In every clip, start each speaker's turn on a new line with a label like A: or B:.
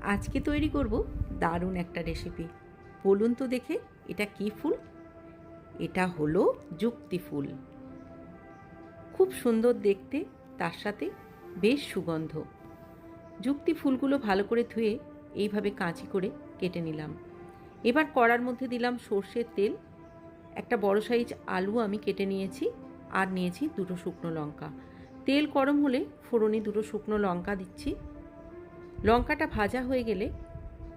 A: আজকে তৈরি করব দারুণ একটা রেসিপি। বলুন তো দেখে, এটা কী ফুল? এটা হলো যুক্তি ফুল। খুব সুন্দর দেখতে, তার সাথে বেশ সুগন্ধ। যুক্তি ফুলগুলো ভালো করে ধুয়ে এইভাবে কাঁচি করে কেটে নিলাম। এবার কড়ার মধ্যে দিলাম সর্ষের তেল। একটা বড় সাইজ আলু আমি কেটে নিয়েছি, আর নিয়েছি দুটো শুকনো লঙ্কা। তেল গরম হলে ফোড়নে দুটো শুকনো লঙ্কা দিচ্ছি। লঙ্কাটা ভাজা হয়ে গেলে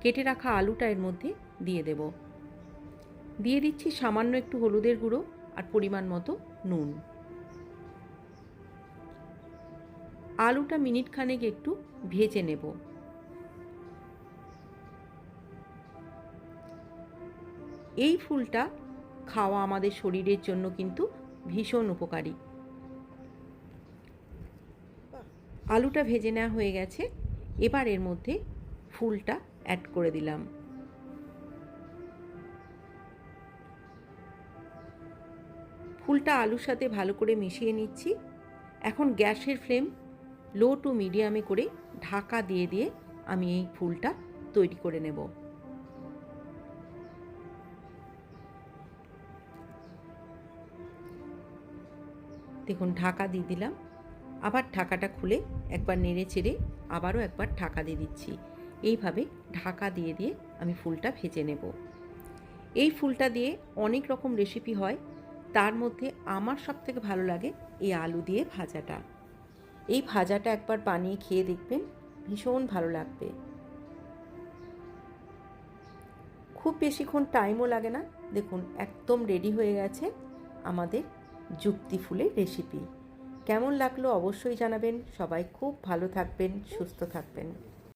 A: কেটে রাখা আলুটা এর মধ্যে দিয়ে দেব। দিয়ে দিচ্ছি সামান্য একটু হলুদের গুঁড়ো আর পরিমাণ মতো নুন। আলুটা মিনিট খানেক একটু ভেজে নেব। এই ফুলটা খাওয়া আমাদের শরীরের জন্য কিন্তু ভীষণ উপকারী। আলুটা ভেজে নেওয়া হয়ে গেছে। এবার এর মধ্যে ফুলটা অ্যাড করে দিলাম। ফুলটা আলুর সাথে ভালো করে মিশিয়ে নিচ্ছি। এখন গ্যাসের ফ্লেম লো টু মিডিয়ামে করে ঢাকা দিয়ে দিয়ে আমি এই ফুলটা তৈরি করে নেব। দেখুন, ঢাকা দিয়ে দিলাম। আবার ঢাকাটা খুলে একবার নেড়ে চেড়ে আবারও একবার ঢাকা দিয়ে দিচ্ছি। এইভাবে ঢাকা দিয়ে দিয়ে আমি ফুলটা ভেজে নেব। এই ফুলটা দিয়ে অনেক রকম রেসিপি হয়, তার মধ্যে আমার সবথেকে ভালো লাগে এই আলু দিয়ে ভাজাটা। এই ভাজাটা একবার বানিয়ে খেয়ে দেখবেন, ভীষণ ভালো লাগবে। খুব বেশিক্ষণ টাইমও লাগে না। দেখুন, একদম রেডি হয়ে গেছে আমাদের যুক্তি ফুলের রেসিপি। কেমন লাগলো অবশ্যই জানাবেন। সবাই খুব ভালো থাকবেন, সুস্থ থাকবেন।